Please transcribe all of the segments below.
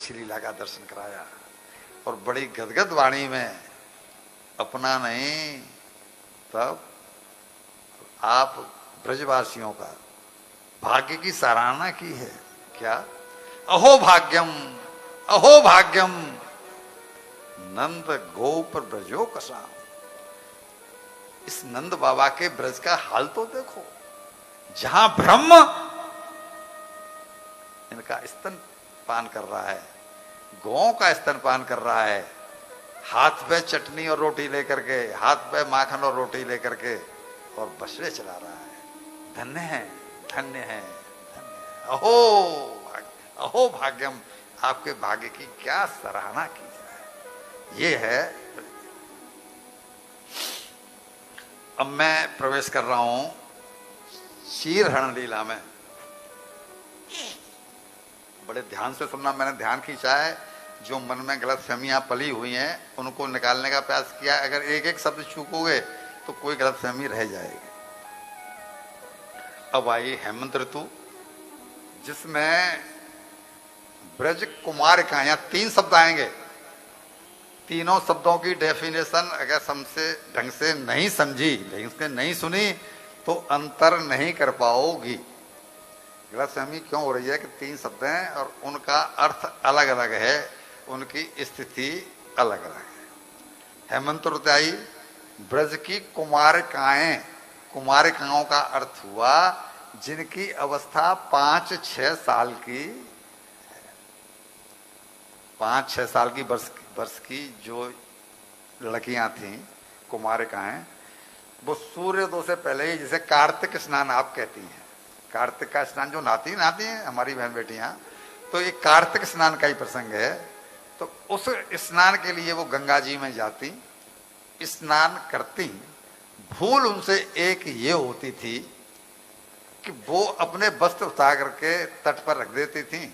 अच्छी लीला का दर्शन कराया और बड़ी गदगद वाणी में अपना नहीं तब आप ब्रजवासियों का भाग्य की सराहना की है। क्या? अहो भाग्यम, अहो भाग्यम, नंद गोप ब्रजो कसा। इस नंद बाबा के ब्रज का हाल तो देखो, जहां ब्रह्म इनका स्तन पान कर रहा है, गौ का स्तन पान कर रहा है, हाथ पे चटनी और रोटी लेकर के, हाथ पे माखन और रोटी लेकर के, और बछड़े चला रहा है। धन्य है, धन्य है, धन्य है। अहो भाग्यम, आपके भाग्य की क्या सराहना की जाए। ये है। अब मैं प्रवेश कर रहा हूं क्षीरहरण लीला में। बड़े ध्यान से सुनना, मैंने ध्यान खींचा है। जो मन में गलत फहमियां पली हुई हैं उनको निकालने का प्रयास किया। अगर एक एक शब्द चूकोगे तो कोई गलत फहमी रह जाएगी। अब आई हेमंत ऋतु, जिसमें ब्रज कुमारिकाएं, 3 शब्द आएंगे। तीनों शब्दों की डेफिनेशन अगर हमसे ढंग से नहीं समझी, ढंग से नहीं सुनी, तो अंतर नहीं कर पाओगी। गलतफहमी क्यों हो रही है कि 3 शब्द हैं और उनका अर्थ अलग अलग है, उनकी स्थिति अलग अलग है। हेमंत ऋतु आई, ब्रज की कुमारिकाएं, कुमारिकाओं का अर्थ हुआ जिनकी अवस्था 5-6 साल की, 5-6 साल की वर्ष की जो लड़कियां थीं, कुमारिकाएं, वो सूर्योदय से पहले ही, जैसे कार्तिक स्नान आप कहती हैं, कार्तिक का स्नान जो नहाती हैं हमारी बहन बेटियां, तो ये कार्तिक स्नान का ही प्रसंग है। तो उस स्नान के लिए वो गंगा जी में जाती, स्नान करती। भूल उनसे एक ये होती थी कि वो अपने वस्त्र उतार करके तट पर रख देती थी,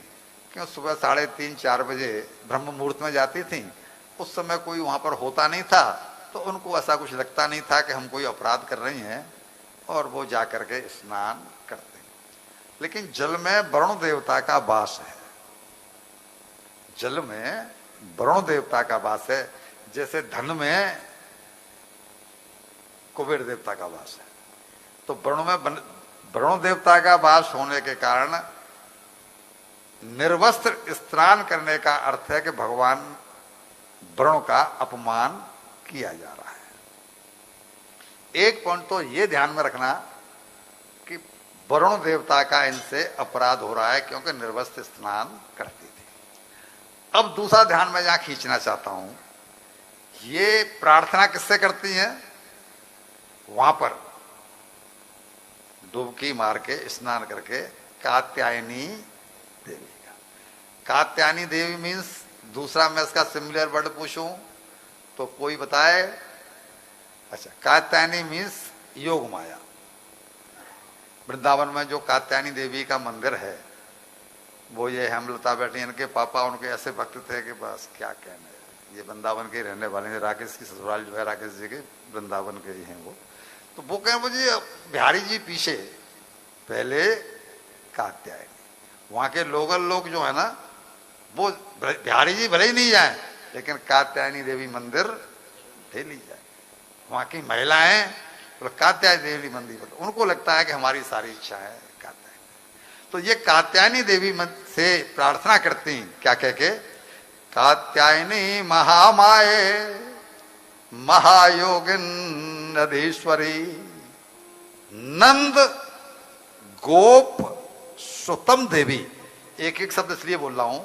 क्यों सुबह 3:30-4 बजे ब्रह्म मुहूर्त में जाती थी। उस समय कोई वहां पर होता नहीं था, तो उनको ऐसा कुछ लगता नहीं था कि हम कोई अपराध कर रही हैं, और वो जा करके स्नान करते। लेकिन जल में वरुण देवता का वास है, जल में वरुण देवता का वास है, जैसे धन में कुबेर देवता का वास है। तो वरुण देवता का वास होने के कारण निर्वस्त्र स्नान करने का अर्थ है कि भगवान वरुण का अपमान किया जा रहा है। एक पॉइंट तो ये ध्यान में रखना कि वरुण देवता का इनसे अपराध हो रहा है, क्योंकि निर्वस्त्र स्नान करती थी। अब दूसरा ध्यान में जहां खींचना चाहता हूं, ये प्रार्थना किससे करती हैं? वहां पर डुबकी मार के स्नान करके कात्यायनी देवी का। कात्यायनी देवी मीन्स, दूसरा मैं इसका सिमिलर वर्ड पूछूं तो कोई बताए? अच्छा, कात्यायनी मीन्स योग माया। वृंदावन में जो कात्यायनी देवी का मंदिर है, वो ये हेमलता बेटी, इनके पापा उनके ऐसे भक्त थे कि बस क्या कहने। ये वृंदावन के रहने वाले हैं, राकेश की ससुराल जो है राकेश जी के वृंदावन के ही हैं वो। तो वो कहें मुझे बिहारी जी पीछे, पहले कात्यायनी। वहां के लोग जो है ना, वो बिहारी जी भले ही नहीं जाए, लेकिन कात्यायनी देवी मंदिर डेली जाए। वहां की महिलाएं तो कात्यायनी देवी मंदिर, उनको लगता है कि हमारी सारी इच्छा है कात्यायनी। तो ये कात्यायनी देवी से प्रार्थना करती, क्या कह के? कात्यायनी महामाये महायोगिन नदीश्वरी नंद गोप सुतम देवी। एक एक शब्द इसलिए बोल रहा हूं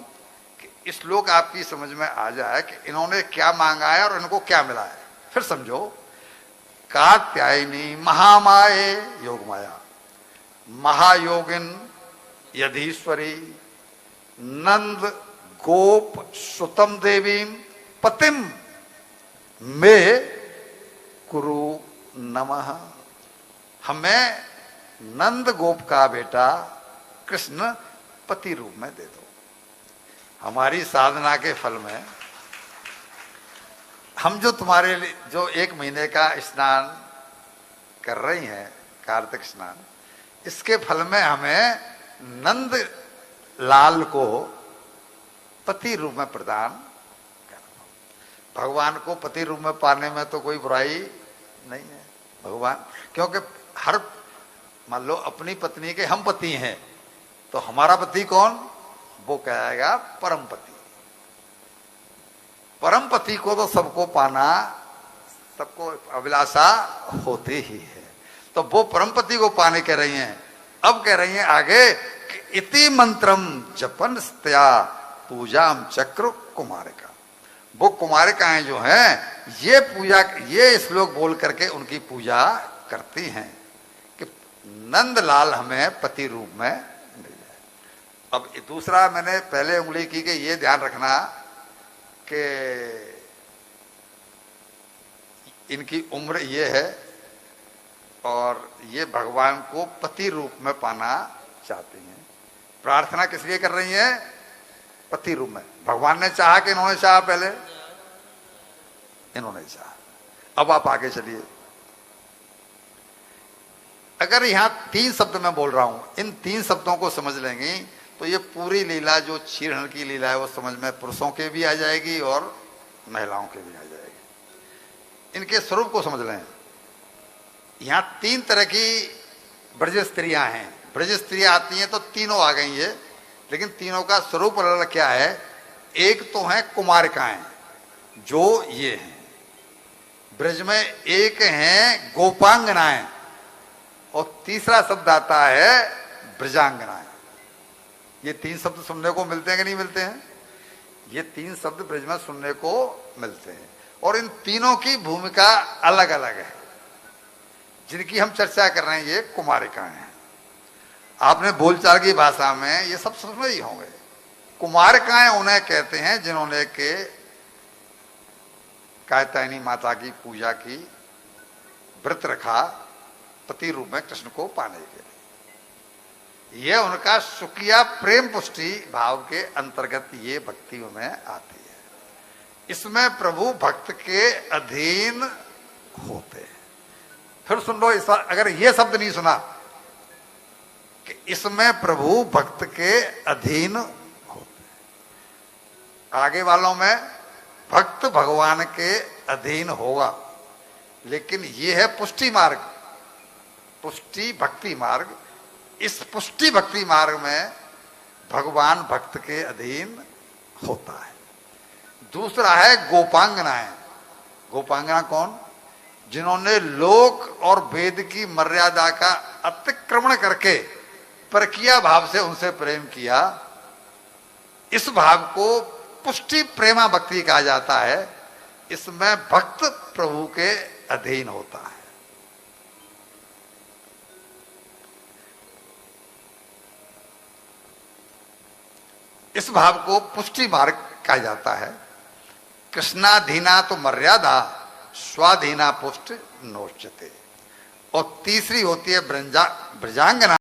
कि श्लोक आपकी समझ में आ जाए कि इन्होंने क्या मांगा है और इनको क्या मिला है। फिर समझो, कात्यायनी महामाये योग माया, महायोगिन यधीश्वरी नंद गोप सुतम देवी पतिम में कुरु नमः। हमें नंद गोप का बेटा कृष्ण पति रूप में दे दो। हमारी साधना के फल में हम जो तुम्हारे लिए जो 1 महीने का स्नान कर रही हैं, कार्तिक स्नान, इसके फल में हमें नंद लाल को पति रूप में प्रदान कर। भगवान को पति रूप में पाने में तो कोई बुराई नहीं है। भगवान, क्योंकि हर, मान लो अपनी पत्नी के हम पति हैं, तो हमारा पति कौन? वो कहेगा परम पति। परम पति को तो सबको पाना, सबको अभिलाषा होती ही है। तो वो परम पति को पाने कह रही हैं। अब कह रही हैं आगे कि इति मंत्रम जपन स्तया पूजाम चक्र कुमारिका। वो कुमारिकाएं जो हैं ये पूजा, ये श्लोक बोल करके उनकी पूजा करती हैं कि नंदलाल हमें पति रूप में मिल जाए। अब दूसरा मैंने पहले उंगली की कि ये ध्यान रखना कि इनकी उम्र ये है और ये भगवान को पति रूप में पाना चाहती हैं। प्रार्थना किस लिए कर रही हैं? पति रूप में। भगवान ने चाहा कि इन्होंने चाहा? पहले इन्होंने चाहा। अब आप आगे चलिए। अगर यहां 3 शब्द मैं बोल रहा हूं, इन 3 शब्दों को समझ लेंगे तो ये पूरी लीला जो क्षीरहरण की लीला है वो समझ में पुरुषों के भी आ जाएगी और महिलाओं के भी आ जाएगी। इनके स्वरूप को समझ लें। यहां 3 तरह की ब्रज स्त्रियां हैं। ब्रज स्त्रियां आती हैं तो तीनों आ गई है, लेकिन तीनों का स्वरूप अलग अलग क्या है? एक तो है कुमारिकाएं जो ये हैं ब्रज में, एक हैं गोपांगनाएं, और तीसरा शब्द आता है ब्रजांगनाएं। ये 3 शब्द सुनने को मिलते हैं कि नहीं मिलते हैं? ये 3 शब्द ब्रज में सुनने को मिलते हैं और इन तीनों की भूमिका अलग अलग है। जिनकी हम चर्चा कर रहे हैं ये कुमारिकाएं हैं। आपने बोलचाल की भाषा में ये सब सुने ही होंगे। कुमारिकाएं उन्हें कहते हैं जिन्होंने के कात्यायनी माता की पूजा की, व्रत रखा पति रूप में कृष्ण को पाने के लिए। यह उनका सुखिया प्रेम पुष्टि भाव के अंतर्गत ये भक्ति में आती है। इसमें प्रभु भक्त के अधीन होते हैं। फिर सुन लो, इस अगर ये शब्द नहीं सुना कि इसमें प्रभु भक्त के अधीन होते हैं, आगे वालों में भक्त भगवान के अधीन होगा, लेकिन ये है पुष्टि मार्ग, पुष्टि भक्ति मार्ग। इस पुष्टि भक्ति मार्ग में भगवान भक्त के अधीन होता है। दूसरा है गोपांगनाएं। गोपांगना कौन? जिन्होंने लोक और वेद की मर्यादा का अतिक्रमण करके परकीय भाव से उनसे प्रेम किया। इस भाव को पुष्टि प्रेमा भक्ति कहा जाता है। इसमें भक्त प्रभु के अधीन होता है। इस भाव को पुष्टि मार्ग कहा जाता है। कृष्णाधीना तो मर्यादा, स्वाधीना पुष्ट नोचते। और तीसरी होती है ब्रजांगना,